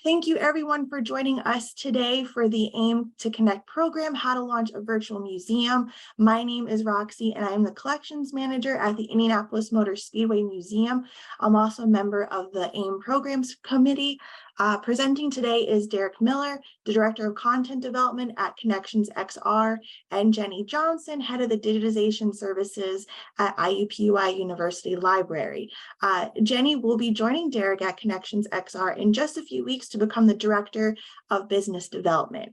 Thank you everyone for joining us today for the AIM to Connect program, How to Launch a Virtual Museum. My name is Roxie and I'm the collections manager at the Indianapolis Motor Speedway Museum. I'm also a member of the AIM programs committee. Presenting today is Derek Miller, the Director of Content Development at Connections XR, and Jenny Johnson, Head of the Digitization Services at IUPUI University Library. Jenny will be joining Derek at Connections XR in just a few weeks to become the Director of Business Development.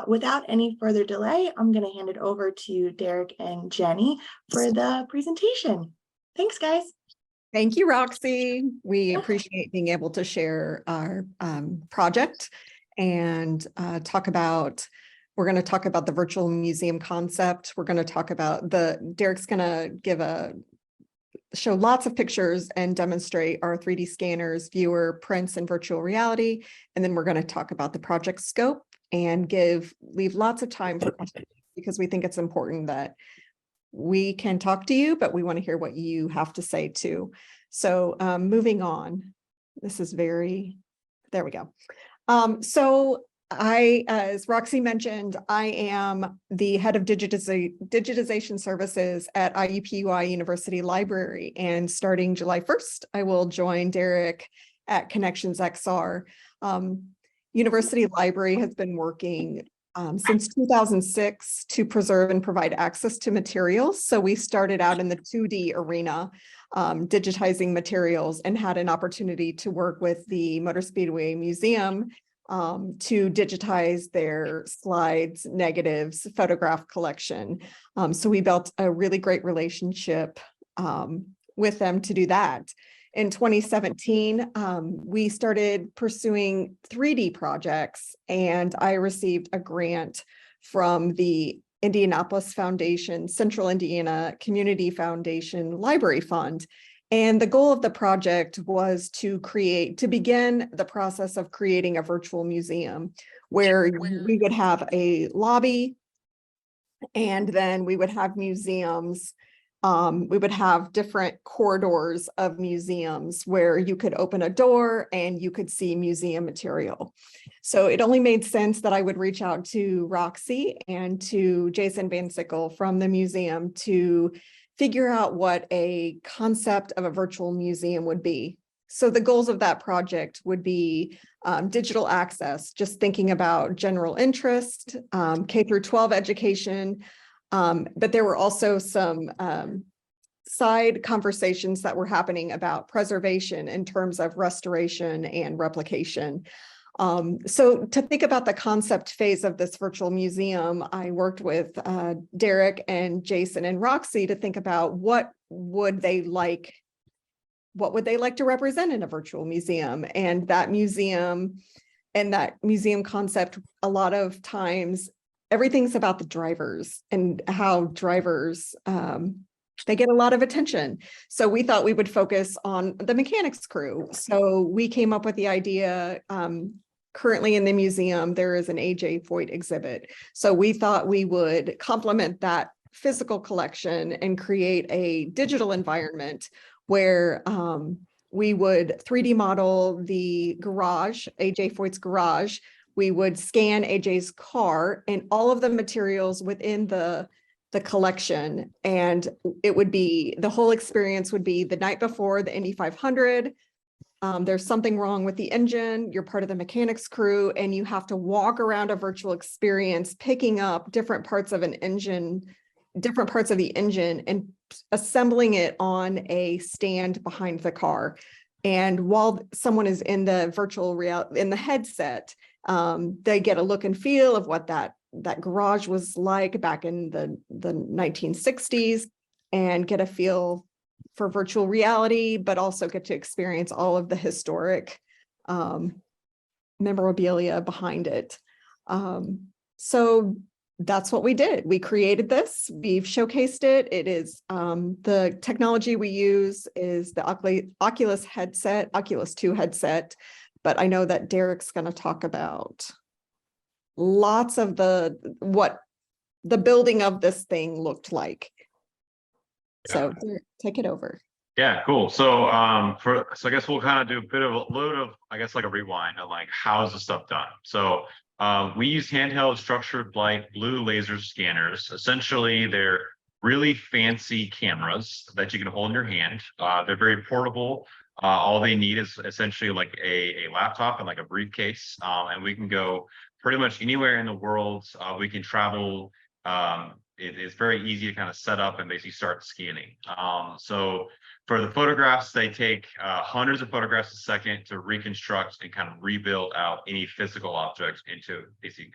Without any further delay, I'm going to hand it over to Derek and Jenny for the presentation. Thanks, guys. Thank you, Roxie. We appreciate being able to share our project and we're going to talk about the virtual museum concept. We're going to talk about Derek's going to show lots of pictures and demonstrate our 3D scanners, viewer, prints, and virtual reality. And then we're going to talk about the project scope and leave lots of time for questions because we think it's important that we can talk to you, but we want to hear what you have to say too. So moving on, there we go. As Roxie mentioned, I am the head of Digitization Services at IUPUI University Library, and starting July 1st, I will join Derek at Connections XR. University Library has been working since 2006 to preserve and provide access to materials. So we started out in the 2D arena, digitizing materials, and had an opportunity to work with the Motor Speedway Museum to digitize their slides, negatives, photograph collection. So we built a really great relationship with them to do that. In 2017, we started pursuing 3D projects, and I received a grant from the Indianapolis Foundation, Central Indiana Community Foundation Library Fund. And the goal of the project was to begin the process of creating a virtual museum where we would have a lobby, and then we would have museums. We would have different corridors of museums where you could open a door and you could see museum material. So it only made sense that I would reach out to Roxie and to Jason Van Sickle from the museum to figure out what a concept of a virtual museum would be. So the goals of that project would be digital access, just thinking about general interest, K through 12 education, but there were also some side conversations that were happening about preservation in terms of restoration and replication. So to think about the concept phase of this virtual museum, I worked with Derek and Jason and Roxie to think about what would they like to represent in a virtual museum. And that museum concept, a lot of times, everything's about the drivers and how drivers, they get a lot of attention. So we thought we would focus on the mechanics crew. So we came up with the idea, currently in the museum, there is an A.J. Foyt exhibit. So we thought we would complement that physical collection and create a digital environment where we would 3D model the garage, A.J. Foyt's garage. We would scan AJ's car and all of the materials within the collection. And the whole experience would be the night before the Indy 500. There's something wrong with the engine. You're part of the mechanics crew and you have to walk around a virtual experience, picking up different parts of the engine and assembling it on a stand behind the car. And while someone is in the virtual reality, in the headset, they get a look and feel of what that garage was like back in the 1960s and get a feel for virtual reality, but also get to experience all of the historic memorabilia behind it. So that's what we did. We created this, we've showcased it. It is the technology we use is the Oculus 2 headset. But I know that Derek's going to talk about lots of what the building of this thing looked like. So Derek, take it over. Yeah, cool. So I guess we'll kind of do a bit of a load of, I guess, like a rewind of like how's the stuff done. So we use handheld structured light blue laser scanners. Essentially, they're really fancy cameras that you can hold in your hand. They're very portable. All they need is essentially like a laptop and like a briefcase, and we can go pretty much anywhere in the world. We can travel. It's very easy to kind of set up and basically start scanning. So for the photographs, they take hundreds of photographs a second to reconstruct and kind of rebuild out any physical objects into basically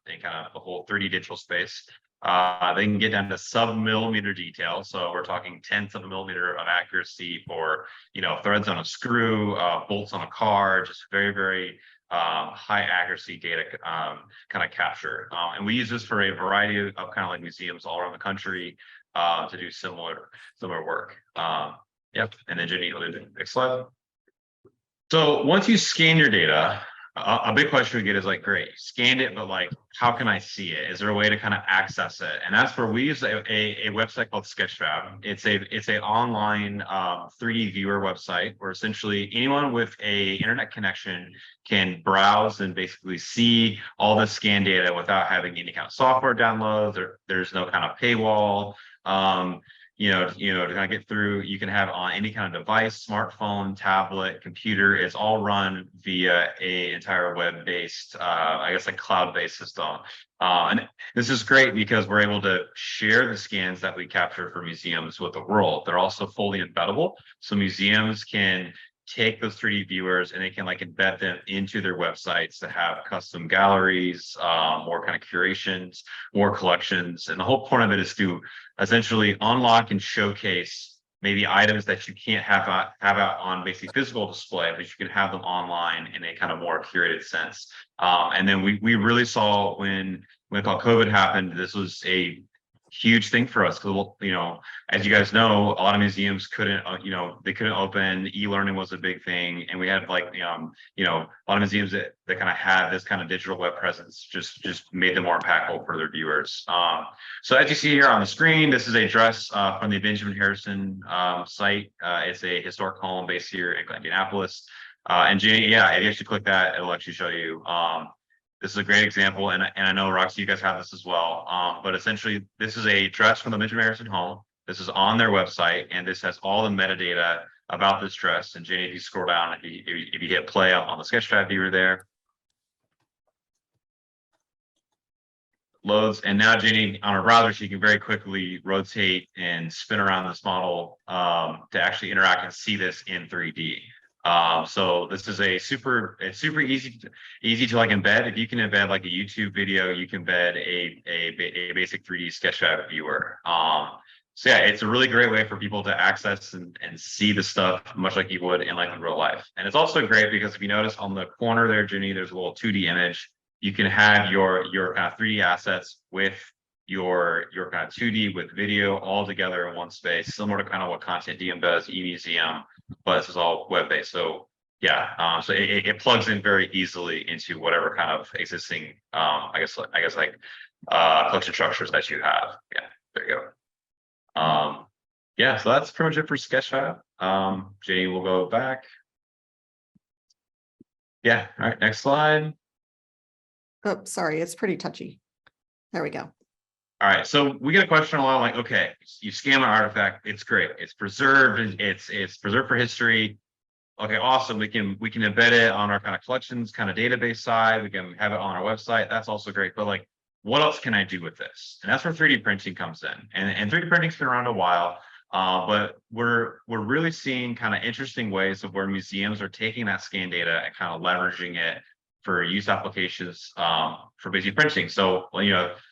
in kind of the whole 3D digital space. They can get down to sub-millimeter detail, so we're talking tenths of a millimeter of accuracy for threads on a screw, bolts on a car, just very, very high accuracy data kind of capture. And we use this for a variety of kind of like museums all around the country to do similar work. Yep, and then Jenny, next slide. So once you scan your data, a big question we get is like, great, you scanned it, but like, how can I see it? Is there a way to kind of access it? And that's where we use a website called Sketchfab. It's a online 3D viewer website where essentially anyone with a internet connection can browse and basically see all the scan data without having any kind of software downloads. There's no kind of paywall. To kind of get through, you can have on any kind of device, smartphone, tablet, computer. It's all run via a entire web-based, I guess like cloud-based system. And this is great because we're able to share the scans that we capture for museums with the world. They're also fully embeddable. So museums can take those 3D viewers and they can like embed them into their websites to have custom galleries, more kind of curations, more collections. And the whole point of it is to essentially unlock and showcase maybe items that you can't have out on basically physical display, but you can have them online in a kind of more curated sense. And then we really saw when COVID happened, this was a huge thing for us because as you guys know, a lot of museums couldn't they couldn't open. E-learning was a big thing, and we had like a lot of museums that kind of had this kind of digital web presence just made them more impactful for their viewers. So as you see here on the screen, this is a dress from the Benjamin Harrison site. It's a historic home based here in Indianapolis. And Jenny, yeah, if you actually click that, it'll actually show you. This is a great example, and I know, Roxie, you guys have this as well. But essentially, this is a dress from the Benjamin Harrison home. This is on their website, and this has all the metadata about this dress. And Jenny, if you scroll down, if you hit play on the Sketchfab viewer there, loads. And now Jenny, on her browser, she can very quickly rotate and spin around this model to actually interact and see this in 3D. So this is it's super easy to like embed. If you can embed like a YouTube video, you can embed a basic 3D Sketchfab viewer. So yeah, it's a really great way for people to access and see the stuff much like you would in like in real life. And it's also great because if you notice on the corner there, Jenny, there's a little 2D image. You can have your kind of 3D assets with your kind of 2D with video all together in one space, similar to kind of what Content DM does, eMuseum, but this is all web-based. So yeah, so it plugs in very easily into whatever kind of existing, I guess like collection structures that you have. Yeah, there you go. Yeah, so that's pretty much it for Sketchfab. Jenny, we'll go back. Yeah, all right, next slide. Oh, sorry, it's pretty touchy. There we go. All right, so we get a question a lot like, okay, you scan an artifact, it's great, it's preserved, it's preserved for history. Okay, awesome. We can embed it on our kind of collections kind of database side. We can have it on our website. That's also great. But like, what else can I do with this? And that's where 3D printing comes in. And 3D printing's been around a while, but we're really seeing kind of interesting ways of where museums are taking that scan data and kind of leveraging it for use applications for basically printing. So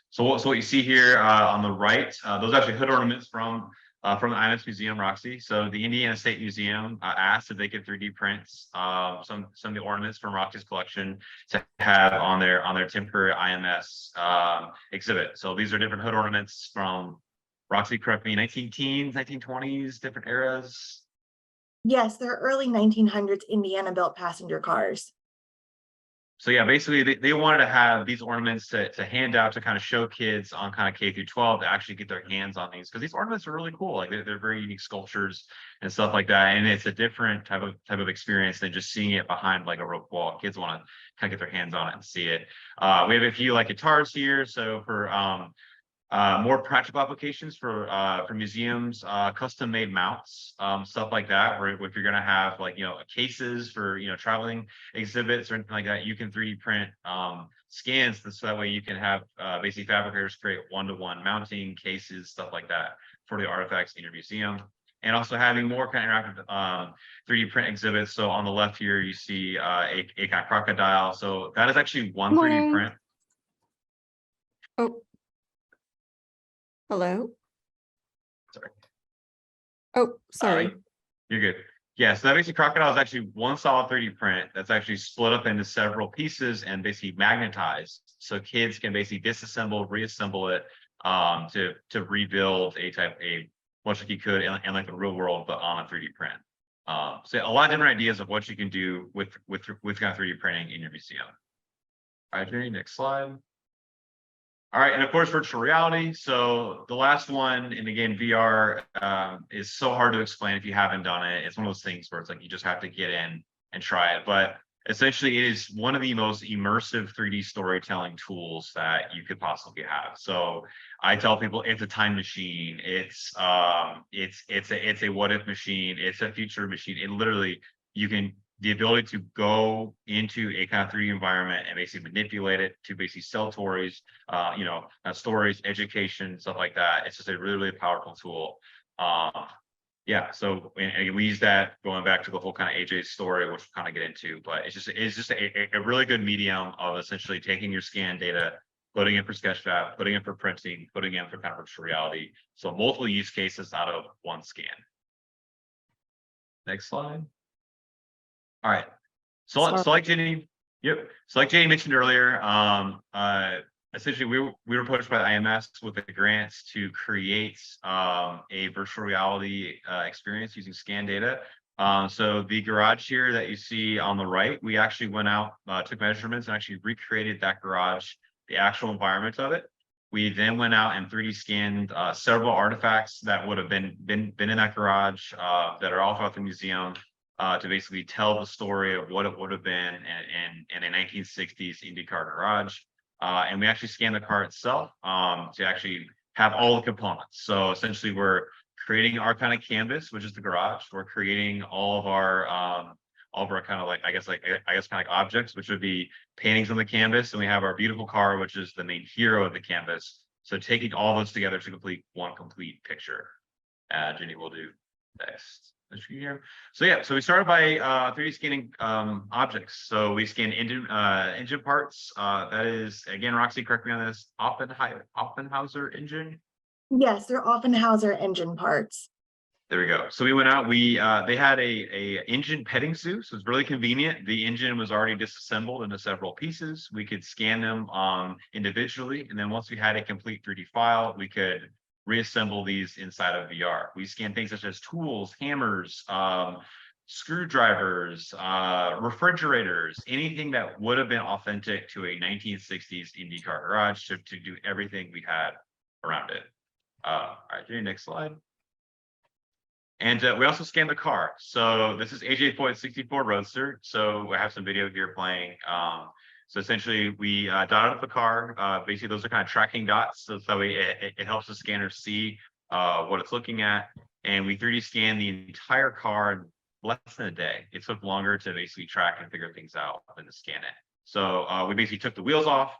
So what you see here on the right, those are actually hood ornaments from the IMS Museum, Roxie. So the Indiana State Museum asked if they could 3D print some of the ornaments from Roxie's collection to have on their temporary IMS exhibit. So these are different hood ornaments from, Roxie, correct me, 1910s, 1920s, different eras. Yes, they're early 1900s Indiana-built passenger cars. So yeah, basically they wanted to have these ornaments to hand out to kind of show kids on kind of K through 12 to actually get their hands on these, because these ornaments are really cool. Like they're very unique sculptures and stuff like that. And it's a different type of experience than just seeing it behind like a rope wall. Kids want to kind of get their hands on it and see it. We have a few like guitars here. So for more practical applications for museums, custom made mounts, stuff like that, where if you're going to have like, cases for, traveling exhibits or anything like that, you can 3D print scans, so that way you can have basically fabricators create one-to-one mounting cases, stuff like that for the artifacts in your museum. And also having more kind of interactive 3D print exhibits. So on the left here, you see a kind of crocodile. So that is actually one 3D print. Oh. Hello? Sorry. Oh, sorry. You're good. Yeah, so that basically crocodile is actually one solid 3D print that's actually split up into several pieces and basically magnetized. So kids can basically disassemble, reassemble it to rebuild much like you could in like the real world, but on a 3D print. So a lot of different ideas of what you can do with kind of 3D printing in your museum. All right, Jenny, next slide. All right, and of course, virtual reality. So the last one, and again, VR is so hard to explain if you haven't done it. It's one of those things where it's like you just have to get in and try it. But essentially, it is one of the most immersive 3D storytelling tools that you could possibly have. So I tell people it's a time machine. It's a what if machine. It's a future machine. It literally, the ability to go into a kind of 3D environment and basically manipulate it to basically sell stories, stories, education, stuff like that. It's just a really, really powerful tool. Yeah, so and we use that going back to the whole kind of AJ's story, which we'll kind of get into, but it's just a really good medium of essentially taking your scan data, putting it for Sketchfab, putting it for printing, putting it for kind of virtual reality. So multiple use cases out of one scan. Next slide. All right. So like Jenny, So like Jenny mentioned earlier, essentially we were approached by the IMS with the grants to create a virtual reality experience using scan data. So the garage here that you see on the right, we actually went out, took measurements and actually recreated that garage, the actual environment of it. We then went out and 3D scanned several artifacts that would have been in that garage that are all throughout the museum. To basically tell the story of what it would have been in a 1960s IndyCar garage. And we actually scanned the car itself to actually have all the components. So essentially we're creating our kind of canvas, which is the garage. We're creating all of our kind of I guess kind of like objects, which would be paintings on the canvas. And we have our beautiful car, which is the main hero of the canvas. So taking all those together to complete one complete picture. Jenny will do next. So we started by 3D scanning objects. So we scanned engine parts. That is, again, Roxie, correct me on this, Offenhauser engine? Yes, they're Offenhauser engine parts. There we go. So we went out, they had a engine petting zoo, so it's really convenient. The engine was already disassembled into several pieces. We could scan them individually, and then once we had a complete 3D file, we could reassemble these inside of VR. We scan things such as tools, hammers, screwdrivers, refrigerators, anything that would have been authentic to a 1960s IndyCar garage to do everything we had around it. All right, Jenny, next slide. And we also scanned the car. So this is AJ Foyt's 64 Roadster. So I have some video here playing. So essentially, we dotted up the car. Basically, those are kind of tracking dots. So that way it helps the scanner see what it's looking at. And we 3D scanned the entire car in less than a day. It took longer to basically track and figure things out than to scan it. So we basically took the wheels off,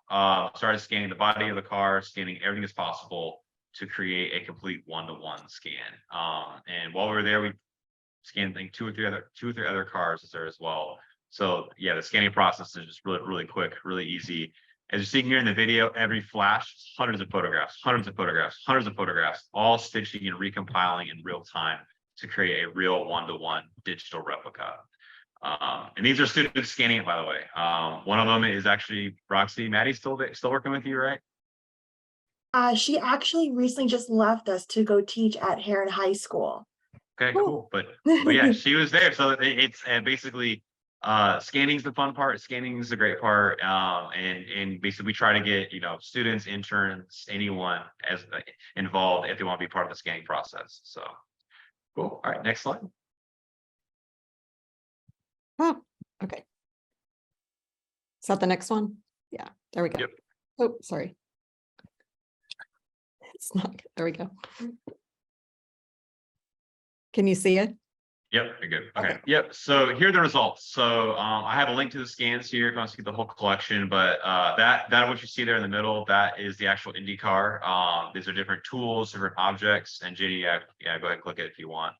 started scanning the body of the car, scanning everything as possible to create a complete one-to-one scan. And while we were there, we scanned two or three other cars there as well. So yeah, the scanning process is just really, really quick, really easy. As you're seeing here in the video, every flash, hundreds of photographs, all stitching and recompiling in real time to create a real one-to-one digital replica. And these are students scanning it, by the way. One of them is actually Roxie. Maddie's still working with you, right? She actually recently just left us to go teach at Heron High School. Okay, cool. But yeah, she was there. So it's basically Scanning is the fun part. Scanning is the great part. And basically we try to get, students, interns, anyone as involved if they want to be part of the scanning process. So cool. All right, next slide. Oh, okay. Is that the next one? Yeah, there we go. Yep. Oh, sorry. It's not, there we go. Can you see it? Yep, you're good. Okay. Okay. Yep. So here are the results. So I have a link to the scans here if you want to see the whole collection, but that what you see there in the middle, that is the actual IndyCar. These are different tools, different objects, and Jenny, yeah, go ahead and click it if you want.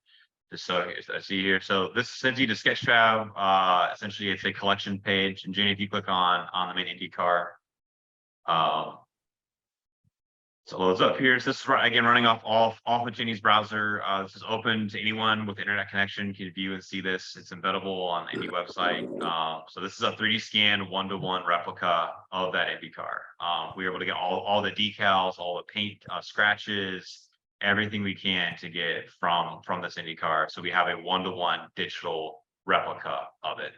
Just so I see here. So this sends you to Sketchfab. Essentially, it's a collection page. And Jenny, if you click on the main IndyCar, so it loads up here. So this is again running off of Jenny's browser. This is open to anyone with internet connection can view and see this. It's embeddable on any website. So this is a 3D scan one-to-one replica of that IndyCar. We were able to get all the decals, all the paint scratches, everything we can to get from this IndyCar. So we have a one-to-one digital replica of it.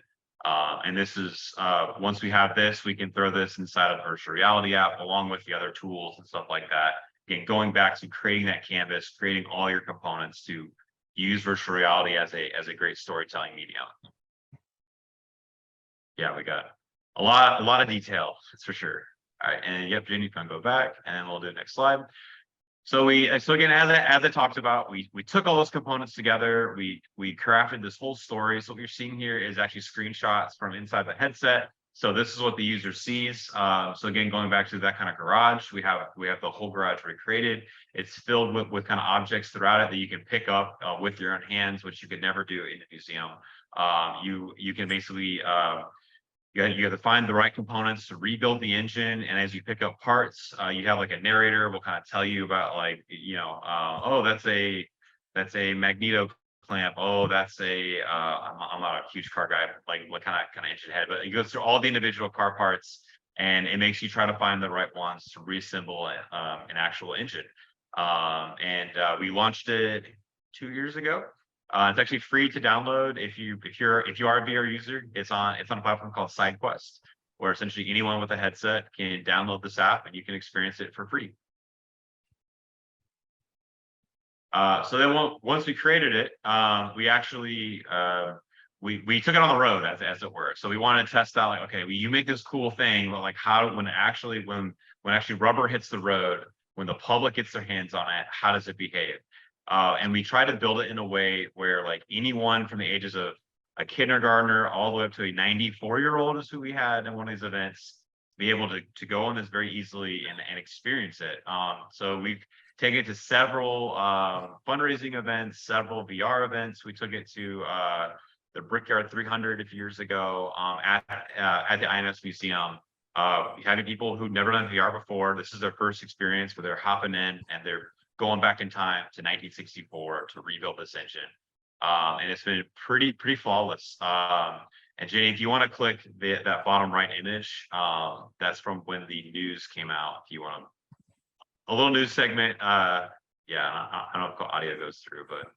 And this is once we have this, we can throw this inside of a virtual reality app along with the other tools and stuff like that. Again, going back to creating that canvas, creating all your components to use virtual reality as a great storytelling medium. Yeah, we got a lot of detail, that's for sure. All right, and yep, Jenny, can go back, and then we'll do the next slide. So again, as I talked about, we took all those components together. We crafted this whole story. So what you're seeing here is actually screenshots from inside the headset. So this is what the user sees. So again, going back to that kind of garage, we have the whole garage recreated. It's filled with kind of objects throughout it that you can pick up with your own hands, which you could never do in the museum. You can basically you have to find the right components to rebuild the engine, and as you pick up parts, you have like a narrator will kind of tell you about like oh, that's a magneto clamp. Oh, that's a I'm not a huge car guy, like what kind of engine head, but it goes through all the individual car parts, and it makes you try to find the right ones to reassemble an actual engine. We launched it 2 years ago. It's actually free to download if you are a VR user. It's on a platform called SideQuest, where essentially anyone with a headset can download this app and you can experience it for free. So then once we created it, we actually we took it on the road as it were. So we wanted to test out like, okay, well, you make this cool thing, but like when actually rubber hits the road, when the public gets their hands on it, how does it behave? And we try to build it in a way where like anyone from the ages of a kindergartner all the way up to a 94-year-old is who we had in one of these events, be able to go on this very easily and experience it. So we've taken it to several fundraising events, several VR events. We took it to the Brickyard 300 a few years ago at the IMS Museum. Having people who've never done VR before, this is their first experience where they're hopping in and they're going back in time to 1964 to rebuild this engine. And it's been pretty flawless. And Jenny, if you want to click that bottom right image, that's from when the news came out. If you want a little news segment, yeah, I don't know if audio goes through, but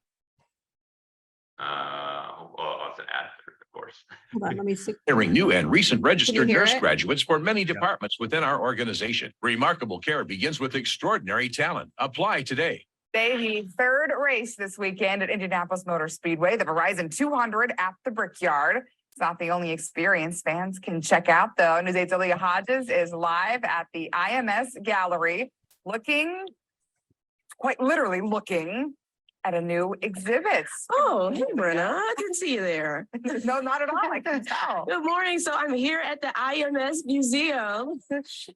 it's an ad, of course. Hold on, let me see. Hiring new and recent registered hear nurse it? graduates for many departments within our organization. Remarkable care begins with extraordinary talent. Apply today. The third race this weekend at Indianapolis Motor Speedway, the Verizon 200 at the Brickyard. It's not the only experience fans can check out, though. News 8's Aaliyah Hodges is live at the IMS Gallery, looking, quite literally looking, at a new exhibit. Oh, hey, Brenna. I didn't see you there. No, not at all. I can tell. Good morning. So I'm here at the IMS Museum,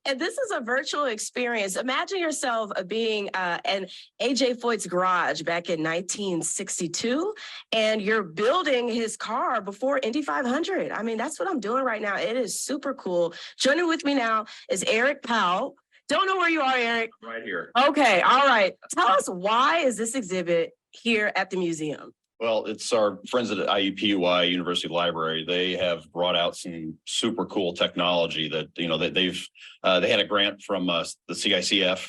and this is a virtual experience. Imagine yourself being in AJ Foyt's garage back in 1962, and you're building his car before Indy 500. I mean, that's what I'm doing right now. It is super cool. Joining with me now is Eric Powell. Don't know where you are, Eric. Right here. Okay, all right. Tell us, why is this exhibit here at the museum? Well, it's our friends at IUPUI University Library. They have brought out some super cool technology that, that they had a grant from the CICF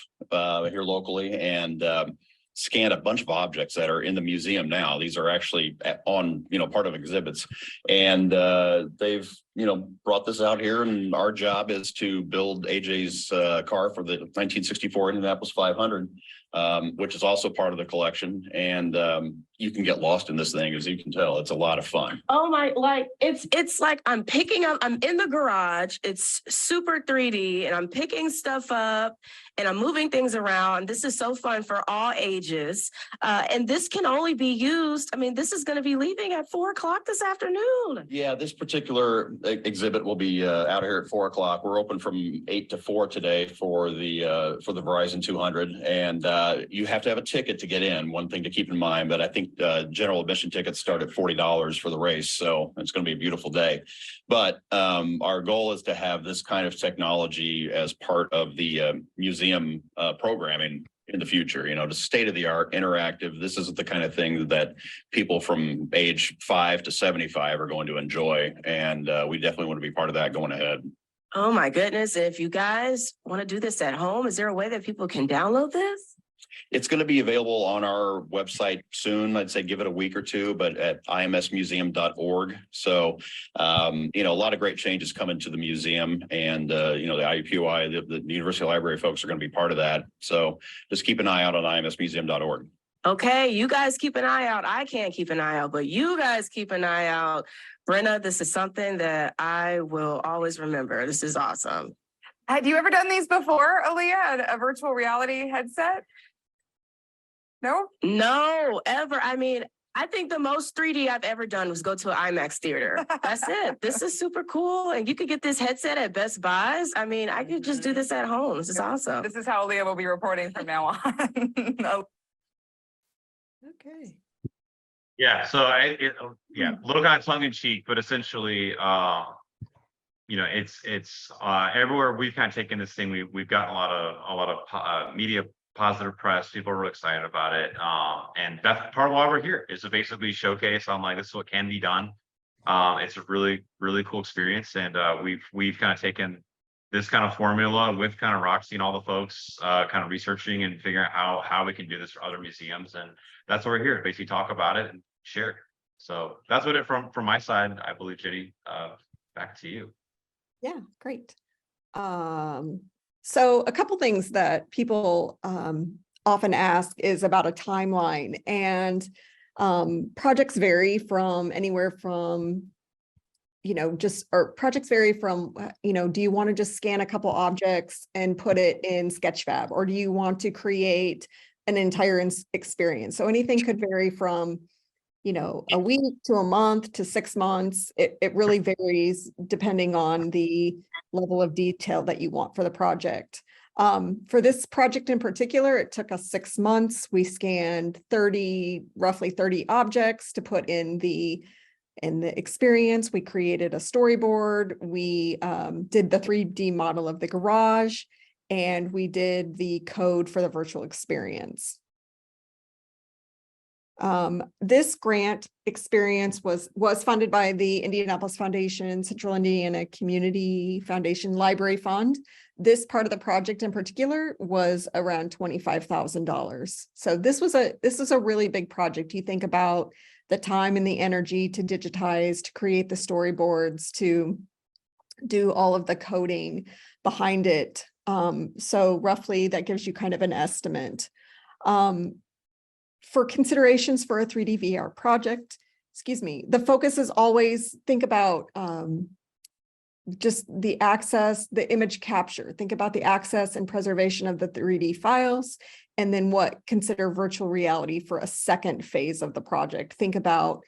here locally. And scanned a bunch of objects that are in the museum now. These are actually on, part of exhibits. And they've, brought this out here, and our job is to build AJ's car for the 1964 Indianapolis 500, which is also part of the collection. And you can get lost in this thing, as you can tell. It's a lot of fun. Oh my, it's like I'm in the garage, it's super 3D, and I'm picking stuff up and I'm moving things around. This is so fun for all ages. And this can only be used, this is gonna be leaving at 4 o'clock this afternoon. Yeah, this particular exhibit will be out here at 4 o'clock. We're open from 8 to 4 today for the Verizon 200, and you have to have a ticket to get in. One thing to keep in mind, but I think general admission tickets start at $40 for the race, so it's going to be a beautiful day. But our goal is to have this kind of technology as part of the museum programming in the future, to state of the art, interactive. This is the kind of thing that people from age 5 to 75 are going to enjoy. And we definitely want to be part of that going ahead. Oh my goodness. And if you guys want to do this at home, is there a way that people can download this? It's going to be available on our website soon. I'd say give it a week or two, but at imsmuseum.org. So, a lot of great changes coming to the museum, and, the IUPUI, the University Library folks are going to be part of that. So just keep an eye out on imsmuseum.org. Okay, you guys keep an eye out. I can't keep an eye out, but you guys keep an eye out. Brenna, this is something that I will always remember. This is awesome. Had you ever done these before, Aaliyah, a virtual reality headset? No? No, ever. I think the most 3D I've ever done was go to an IMAX theater. That's it. This is super cool. And you could get this headset at Best Buys. I could just do this at home. This is awesome. This is how Aaliyah will be reporting from now on. Okay. Yeah, so little kind of tongue in cheek, but essentially, it's everywhere we've kind of taken this thing. We've gotten a lot of media positive press. People are really excited about it, and that's part of why we're here, is to basically showcase on this is what can be done. It's a really, really cool experience, and we've kind of taken this kind of formula with kind of Roxie and all the folks kind of researching and figuring out how we can do this for other museums, and that's why we're here to basically talk about it and share. So that's what it from my side. I believe, Jenny, back to you. Yeah, great. So a couple things that people often ask is about a timeline, and projects vary from anywhere from, projects vary from, do you want to just scan a couple objects and put it in Sketchfab, or do you want to create an entire experience? So anything could vary from, a week to a month to 6 months. It really varies depending on the level of detail that you want for the project. For this project in particular, it took us 6 months. We scanned roughly 30 objects to put in the experience. We created a storyboard. We did the 3D model of the garage, and we did the code for the virtual experience. This grant experience was funded by the Indianapolis Foundation, Central Indiana Community Foundation Library Fund. This part of the project in particular was around $25,000. So this is a really big project. You think about the time and the energy to digitize, to create the storyboards, to do all of the coding behind it. So roughly that gives you kind of an estimate. For considerations for a 3D VR project, the focus is always think about just the access, the image capture. Think about the access and preservation of the 3D files, and then consider virtual reality for a second phase of the project. Think about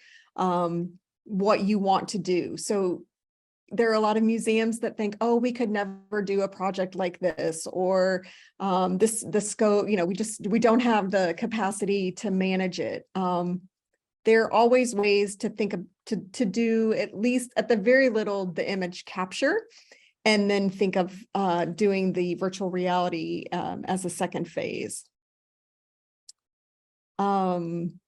what you want to do. So there are a lot of museums that think, oh, we could never do a project like this, or the scope, we don't have the capacity to manage it. There are always ways to think of to do, at least at the very little, the image capture, and then think of doing the virtual reality as a second phase.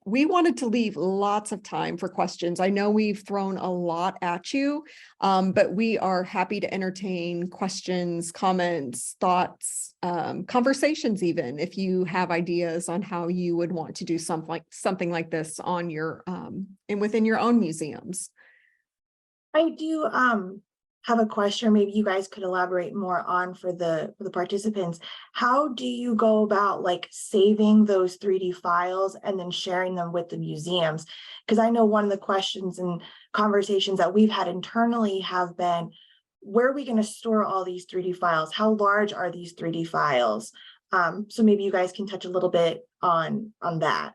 We wanted to leave lots of time for questions. I know we've thrown a lot at you, but we are happy to entertain questions, comments, thoughts, conversations even, if you have ideas on how you would want to do something like this on your and within your own museums. I do have a question, maybe you guys could elaborate more on for the participants. How do you go about like saving those 3D files and then sharing them with the museums? Because I know one of the questions and conversations that we've had internally have been, where are we going to store all these 3D files? How large are these 3D files? So maybe you guys can touch a little bit on that.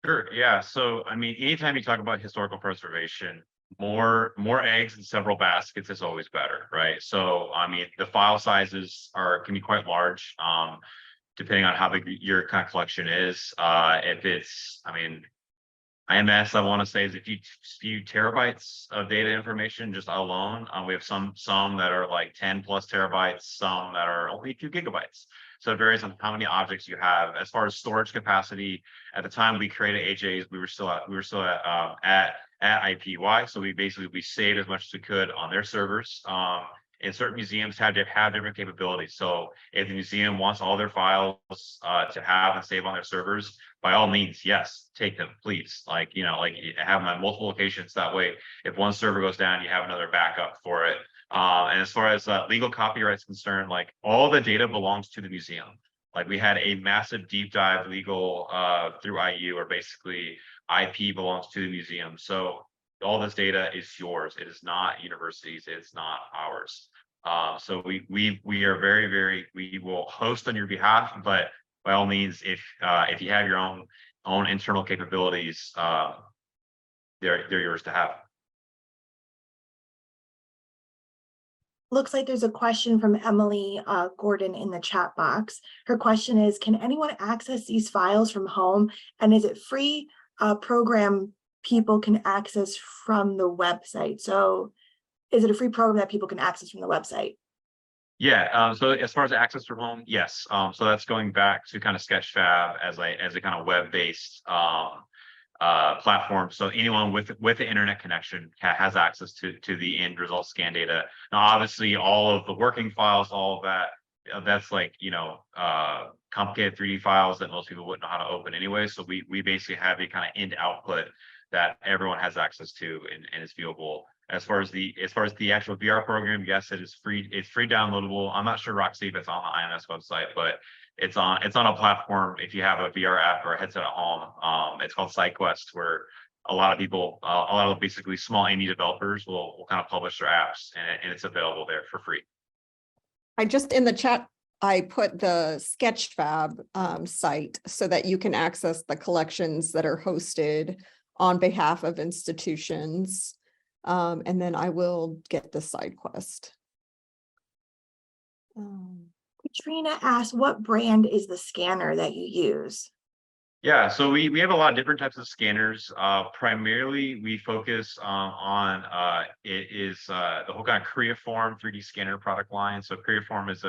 Sure. Yeah. So, I mean, anytime you talk about historical preservation, more eggs in several baskets is always better, right? So, I mean, the file sizes can be quite large, depending on how big your kind of collection is. If it's, I mean, IMS, I want to say, is a few terabytes of data information just alone. We have some that are like 10 plus terabytes, some that are only a few gigabytes. So it varies on how many objects you have. As far as storage capacity, at the time we created AJs, we were still at IUPUI. So we saved as much as we could on their servers. And certain museums have different capabilities. So if the museum wants all their files to have and save on their servers, by all means, yes, take them, please. Like, you know, like have them on multiple locations. That way, if one server goes down, you have another backup for it. And as far as legal copyright is concerned, like all the data belongs to the museum. Like we had a massive deep dive legal through IU, or basically IP belongs to the museum. So all this data is yours. It is not universities. It's not ours. So we are we will host on your behalf, but by all means, if you have your own internal capabilities, they're yours to have. Looks like there's a question from Emily Gordon in the chat box. Her question is, can anyone access these files from home? And is it free program people can access from the website? So is it a free program that people can access from the website? Yeah, so as far as access from home, yes. So that's going back to kind of Sketchfab as a kind of web-based platform. So anyone with the internet connection has access to the end result scan data. Now, obviously, all of the working files, all of that, that's like, you know, complicated 3D files that most people wouldn't know how to open anyway. So we basically have a kind of end output that everyone has access to and is viewable. As far as the actual VR program, yes, it is free. It's free downloadable. I'm not sure, Roxie, if it's on the IMS website, but it's on a platform. If you have a VR app or a headset at home, it's called SideQuest, where a lot of people, a lot of basically small indie developers will kind of publish their apps, and it's available there for free. I just in the chat, I put the Sketchfab site so that you can access the collections that are hosted on behalf of institutions. And then I will get the SideQuest. Katrina asked, what brand is the scanner that you use? Yeah, so we have a lot of different types of scanners. Primarily, we focus on the whole kind of Creaform 3D scanner product line. So Creaform is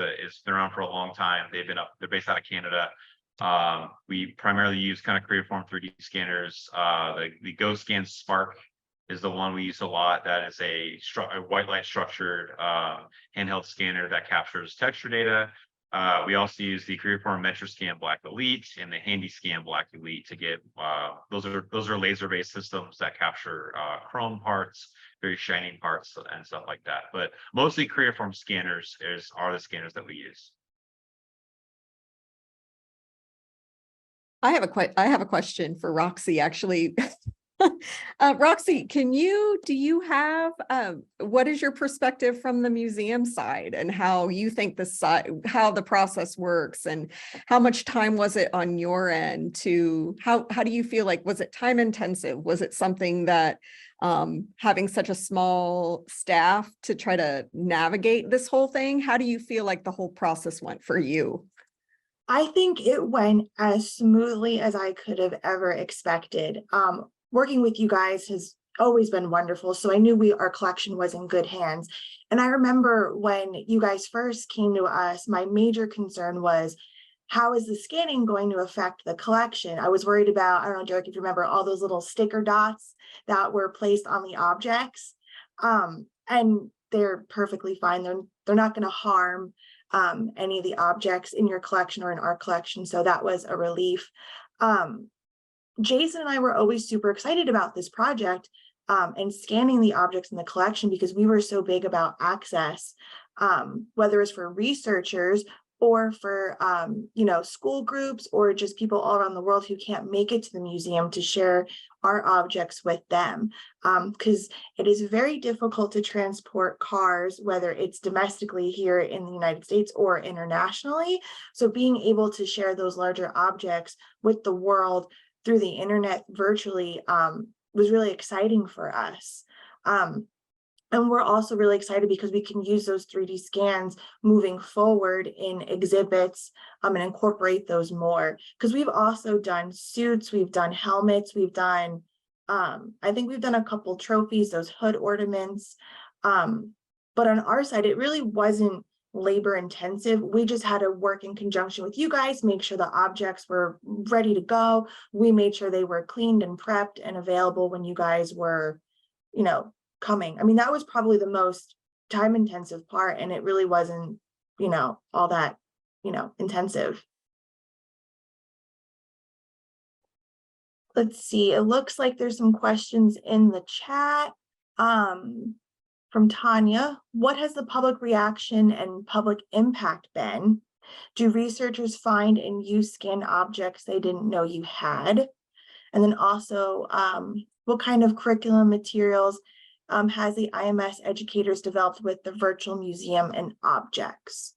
been around for a long time. They're based out of Canada. We primarily use kind of Creaform 3D scanners. The GoScan Spark is the one we use a lot. That is a white light structured handheld scanner that captures texture data. We also use the Creaform MetroScan Black Elite and the HandyScan Black Elite to get those are laser-based systems that capture chrome parts, very shiny parts, and stuff like that. But mostly Creaform scanners are the scanners that we use. I have a question for Roxie, actually. Roxie, do you have, what is your perspective from the museum side and how you think how the process works, and how much time was it on your end how do you feel like, was it time intensive? Was it something that having such a small staff to try to navigate this whole thing? How do you feel like the whole process went for you? I think it went as smoothly as I could have ever expected. Working with you guys has always been wonderful. So I knew our collection was in good hands. And I remember when you guys first came to us, my major concern was, how is the scanning going to affect the collection? I was worried about, I don't know, Derek, if you remember all those little sticker dots that were placed on the objects. And they're perfectly fine. They're not going to harm any of the objects in your collection or in our collection. So that was a relief. Jason and I were always super excited about this project and scanning the objects in the collection because we were so big about access, whether it's for researchers or for school groups or just people all around the world who can't make it to the museum to share our objects with them, because it is very difficult to transport cars, whether it's domestically here in the United States or internationally. So being able to share those larger objects with the world through the internet virtually was really exciting for us. And we're also really excited because we can use those 3D scans moving forward in exhibits and incorporate those more. Because we've also done suits, we've done helmets, we've done, I think we've done a couple trophies, those hood ornaments. But on our side, it really wasn't labor intensive. We just had to work in conjunction with you guys, make sure the objects were ready to go. We made sure they were cleaned and prepped and available when you guys were, coming. I mean, that was probably the most time intensive part, and it really wasn't, all that, intensive. Let's see, it looks like there's some questions in the chat. From Tanya, what has the public reaction and public impact been? Do researchers find and use scanned objects they didn't know you had? And then also, what kind of curriculum materials has the IMS educators developed with the virtual museum and objects?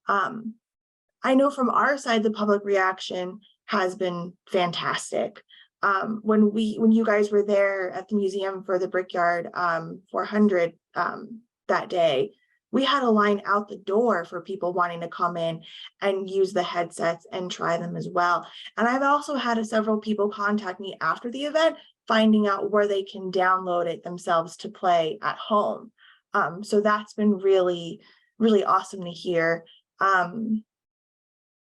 I know from our side, the public reaction has been fantastic. When you guys were there at the museum for the Brickyard 400 that day, we had a line out the door for people wanting to come in and use the headsets and try them as well. And I've also had several people contact me after the event, finding out where they can download it themselves to play at home. So that's been really, really awesome to hear.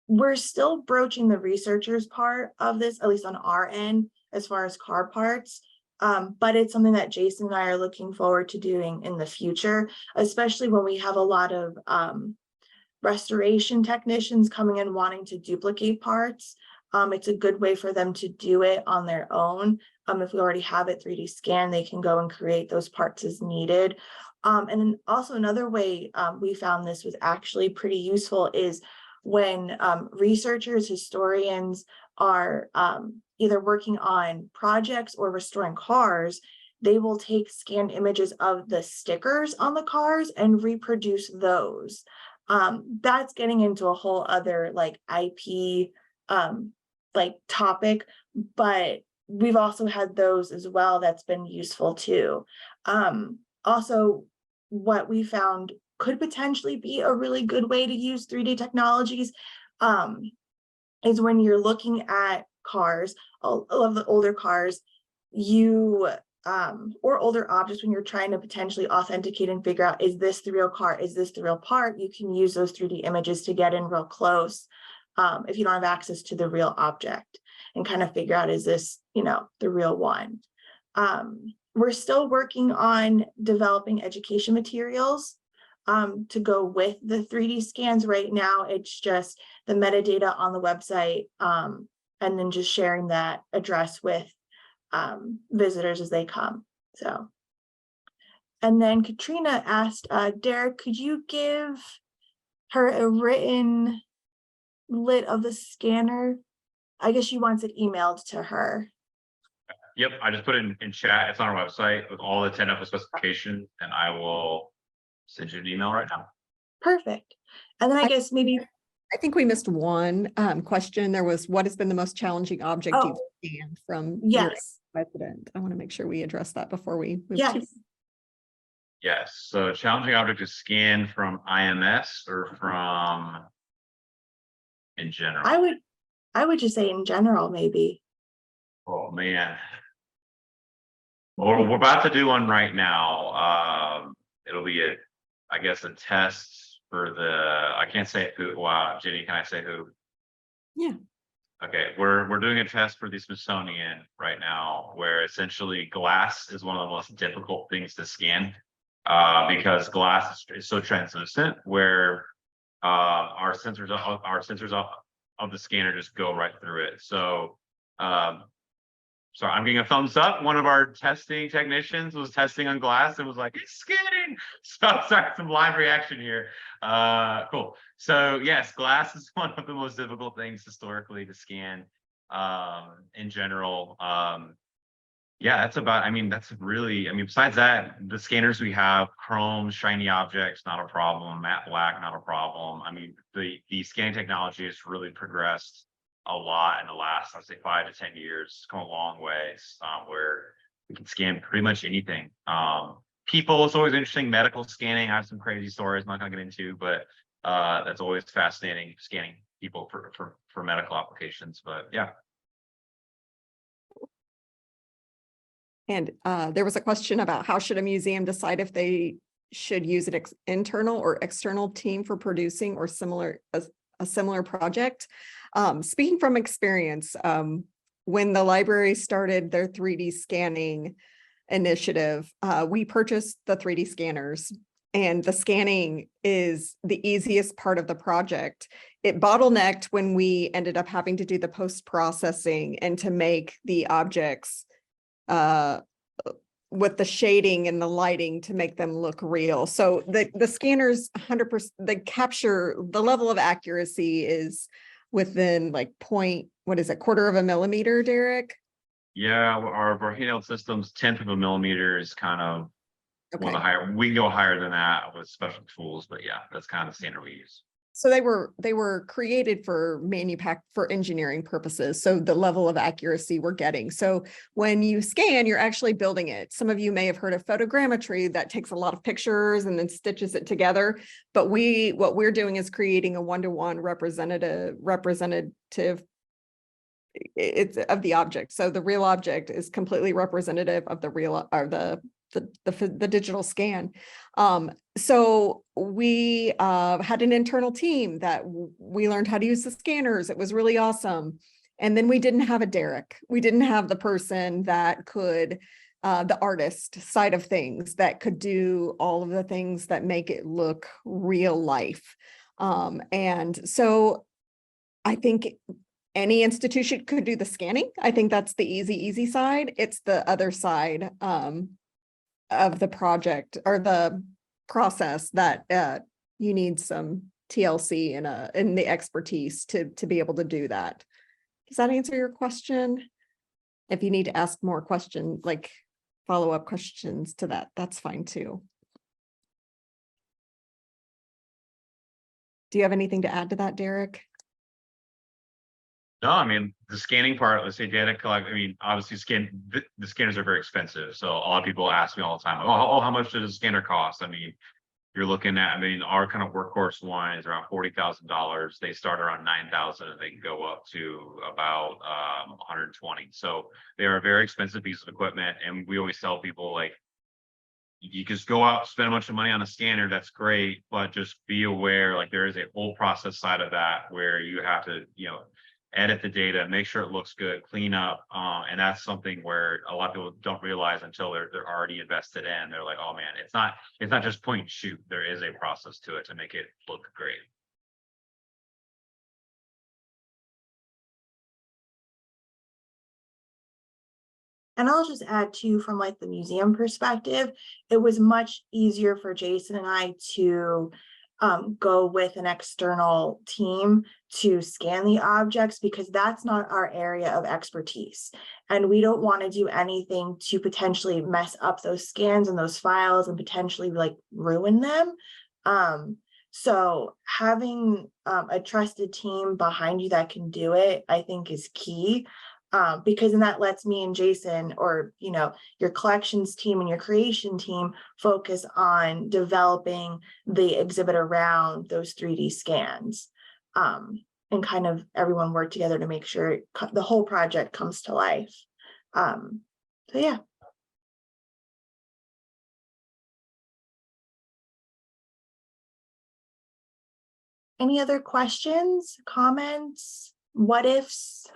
We're still broaching the researchers part of this, at least on our end, as far as car parts. But it's something that Jason and I are looking forward to doing in the future, especially when we have a lot of restoration technicians coming in wanting to duplicate parts. It's a good way for them to do it on their own. If we already have it 3D scanned, they can go and create those parts as needed. And then also another way we found this was actually pretty useful is when researchers, historians are either working on projects or restoring cars, they will take scanned images of the stickers on the cars and reproduce those. That's getting into a whole other like IP topic, but we've also had those as well. That's been useful too. Also, what we found could potentially be a really good way to use 3D technologies is when you're looking at cars, all of the older cars, or older objects, when you're trying to potentially authenticate and figure out, is this the real car? Is this the real part? You can use those 3D images to get in real close if you don't have access to the real object and kind of figure out, is this, the real one? We're still working on developing education materials to go with the 3D scans. Right now, it's just the metadata on the website and then just sharing that address with visitors as they come. So, and then Katrina asked, Derek, could you give her a written lit of the scanner? I guess she wants it emailed to her. Yep, I just put it in chat. It's on our website with all the 10 specifications, and I will send you an email right now. Perfect. And then I guess maybe I think we missed one question. There was, what has been the most challenging object you've scanned from your resident? I want to make sure we address that before we move to. Yes, so challenging object is scanned from IMS or from in general? I would just say in general, maybe. Oh man. Well, we're about to do one right now. It'll be I guess a test for the, I can't say who. Wow, Jenny, can I say who? Yeah. Okay, we're doing a test for the Smithsonian right now, where essentially glass is one of the most difficult things to scan, because glass is so translucent, where our sensors of the scanner just go right through it. So sorry, I'm getting a thumbs up. One of our testing technicians was testing on glass and was like, it's scanning. So sorry, some live reaction here. Cool. So yes, glass is one of the most difficult things historically to scan in general. Yeah, that's about, I mean, that's really, I mean, besides that, the scanners we have, chrome, shiny objects, not a problem, matte black, not a problem. I mean, the scanning technology has really progressed a lot in the last, I'd say 5 to 10 years. It's come a long ways, where we can scan pretty much anything. People, it's always interesting. Medical scanning, I have some crazy stories I'm not gonna get into, but that's always fascinating, scanning people for medical applications. But yeah. And there was a question about how should a museum decide if they should use an internal or external team for producing or a similar project. Speaking from experience, when the library started their 3D scanning initiative, we purchased the 3D scanners, and the scanning is the easiest part of the project. It bottlenecked when we ended up having to do the post-processing and to make the objects with the shading and the lighting to make them look real. So the scanners 100%, they capture the level of accuracy is within like quarter of a millimeter, Derek? Yeah, our handheld systems, 1/10 of a millimeter is kind of one of the higher. We can go higher than that with special tools, but yeah, that's kind of the standard we use. So they were created for engineering purposes. So the level of accuracy we're getting. So when you scan, you're actually building it. Some of you may have heard of photogrammetry that takes a lot of pictures and then stitches it together. But what we're doing is creating a one-to-one representative it's of the object. So the real object is completely representative of the real or the digital scan. So we had an internal team that we learned how to use the scanners. It was really awesome. And then we didn't have a Derek. We didn't have the person that could, the artist side of things that could do all of the things that make it look real life. And so I think any institution could do the scanning. I think that's the easy side. It's the other side of the project or the process that you need some TLC and the expertise to be able to do that. Does that answer your question? If you need to ask more questions, like follow-up questions to that, that's fine too. Do you have anything to add to that, Derek? No, I mean, the scanning part, let's say data collect, I mean, obviously the scanners are very expensive. So a lot of people ask me all the time, oh, how much does a scanner cost? I mean, you're looking at, I mean, our kind of workhorse one is around $40,000. They start around 9,000 and they can go up to about 120. So they are a very expensive piece of equipment. And we always tell people, like, you just go out, spend a bunch of money on a scanner, that's great, but just be aware, like there is a whole process side of that where you have to, edit the data, make sure it looks good, clean up, and that's something where a lot of people don't realize until they're already invested in. They're like, oh man, it's not just point and shoot. There is a process to it to make it look great. And I'll just add too, from like the museum perspective, it was much easier for Jason and I to go with an external team to scan the objects because that's not our area of expertise. And we don't want to do anything to potentially mess up those scans and those files and potentially like ruin them. So having a trusted team behind you that can do it, I think is key. Because then that lets me and Jason or, your collections team and your creation team focus on developing the exhibit around those 3D scans and kind of everyone work together to make sure the whole project comes to life. So yeah. Any other questions, comments? what ifs.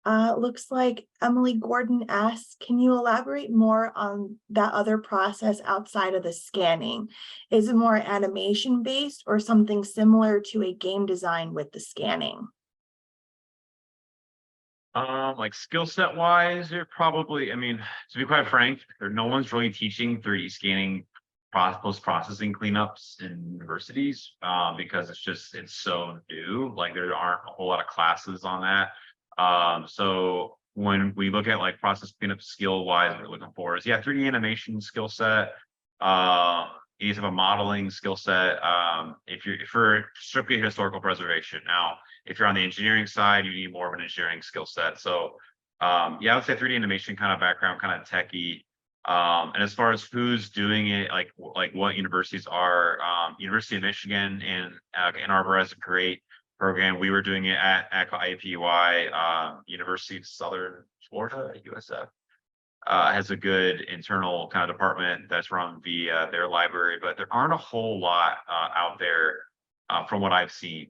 Looks like Emily Gordon asks, can you elaborate more on that other process outside of the scanning? Is it more animation based or something similar to a game design with the scanning? Like skill set wise, you're probably, I mean, to be quite frank, no one's really teaching 3D scanning post-processing cleanups in universities, because it's so new. Like there aren't a whole lot of classes on that. So when we look at like process cleanup skill wise, what we're looking for is 3D animation skill set. You need to have a modeling skill set. If you're strictly historical preservation. Now, if you're on the engineering side, you need more of an engineering skill set. So I would say 3D animation kind of background, kind of techie. And as far as who's doing it, like what universities are, University of Michigan and Ann Arbor has a great program. We were doing it at IUPUI, University of Southern Florida, USF. Has a good internal kind of department that's run via their library, but there aren't a whole lot out there from what I've seen.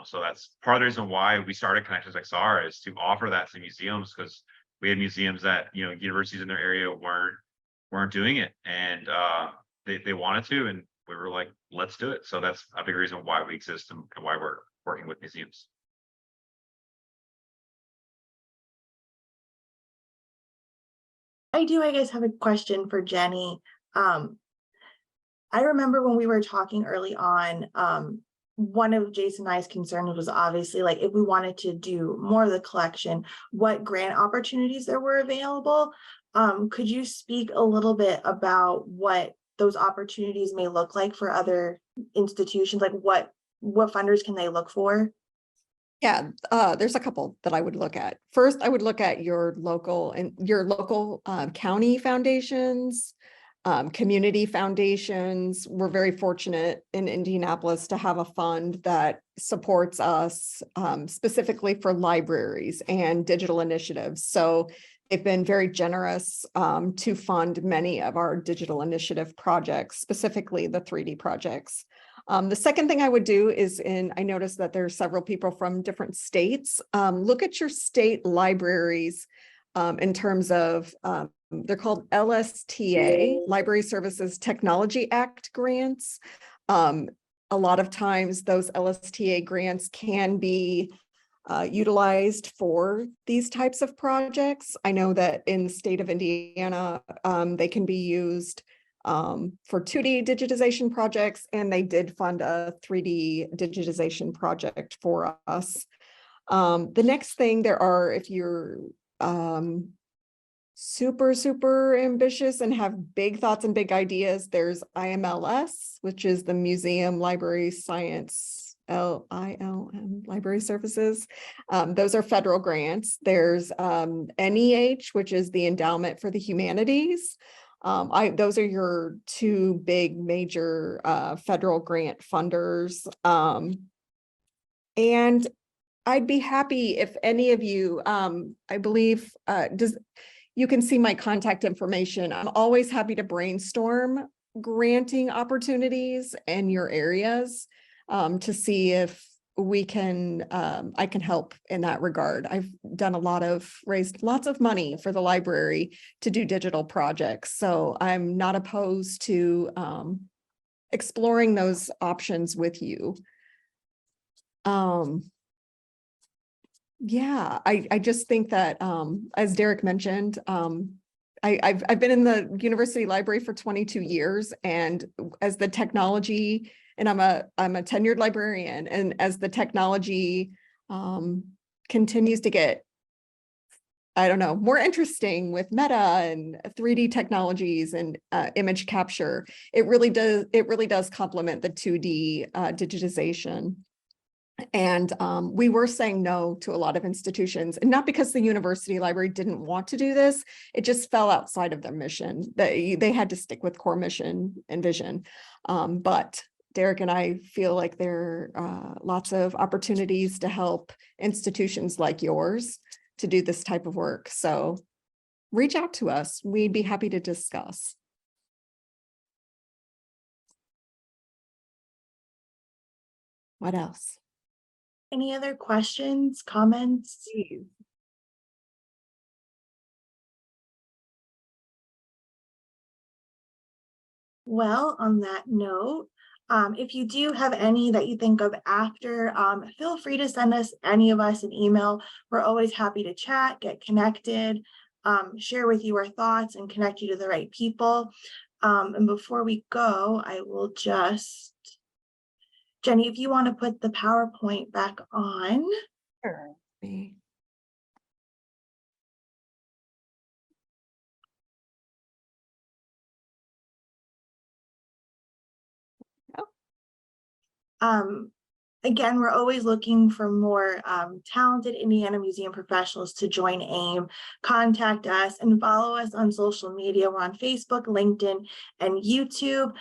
So that's part of the reason why we started Connections XR, is to offer that to museums, because we had museums that universities in their area weren't doing it, and they wanted to, and we were like, let's do it. So that's a big reason why we exist and why we're working with museums. I guess, have a question for Jenny. I remember when we were talking early on, one of Jason and I's concerns was obviously like if we wanted to do more of the collection, what grant opportunities there were available. Could you speak a little bit about what those opportunities may look like for other institutions? Like what funders can they look for? Yeah, there's a couple that I would look at. First, I would look at your local county foundations, community foundations. We're very fortunate in Indianapolis to have a fund that supports us specifically for libraries and digital initiatives. So they've been very generous to fund many of our digital initiative projects, specifically the 3D projects. The second thing I would do is I noticed that there are several people from different states. Look at your state libraries in terms of, they're called LSTA, Library Services Technology Act grants. A lot of times those LSTA grants can be utilized for these types of projects. I know that in the state of Indiana, they can be used for 2D digitization projects, and they did fund a 3D digitization project for us. The next thing if you're super ambitious and have big thoughts and big ideas, there's IMLS, which is the Museum Library Science, LILM, Library Services. Those are federal grants. There's NEH, which is the Endowment for the Humanities. Those are your two big major federal grant funders. And I'd be happy if any of you, I believe, you can see my contact information. I'm always happy to brainstorm granting opportunities in your areas to see if we can, I can help in that regard. I've done raised lots of money for the library to do digital projects. So I'm not opposed to exploring those options with you. Yeah, I just think that, as Derek mentioned, I've been in the university library for 22 years, and as the technology, and I'm a tenured librarian, and as the technology continues to get, I don't know, more interesting with Meta and 3D technologies and image capture, it really does complement the 2D digitization. And we were saying no to a lot of institutions, and not because the university library didn't want to do this, it just fell outside of their mission. They had to stick with core mission and vision. But Derek and I feel like there are lots of opportunities to help institutions like yours to do this type of work. So reach out to us. We'd be happy to discuss. What else? Any other questions, comments? Please. Well, on that note, if you do have any that you think of after, feel free to send any of us an email. We're always happy to chat, get connected, share with you our thoughts and connect you to the right people. And before we go, I will just, Jenny, if you want to put the PowerPoint back on. Sure. Me. Again, we're always looking for more talented Indiana Museum professionals to join AIM. Contact us and follow us on social media. We're on Facebook, LinkedIn, and YouTube.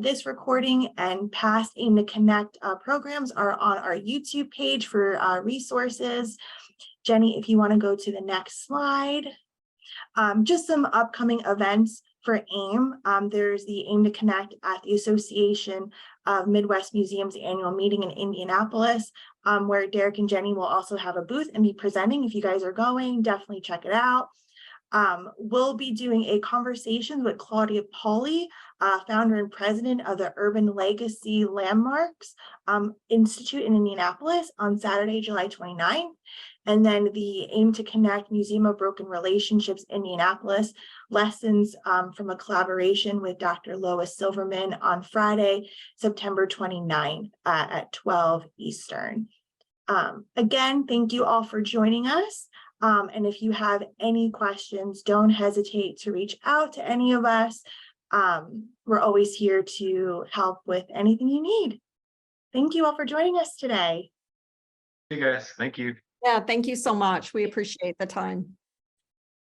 This recording and past AIM to Connect programs are on our YouTube page for resources. Jenny, if you want to go to the next slide. Just some upcoming events for AIM. There's the AIM to Connect at the Association of Midwest Museums annual meeting in Indianapolis, where Derek and Jenny will also have a booth and be presenting. If you guys are going, definitely check it out. We'll be doing a conversation with Claudia Pauly, founder and president of the Urban Legacy Landmarks Institute in Indianapolis on Saturday, July 29th. And then the AIM to Connect Museum of Broken Relationships, Indianapolis, lessons from a collaboration with Dr. Lois Silverman on Friday, September 29th at 12 Eastern. Again, thank you all for joining us. And if you have any questions, don't hesitate to reach out to any of us. We're always here to help with anything you need. Thank you all for joining us today. Hey guys, thank you. Yeah, thank you so much. We appreciate the time.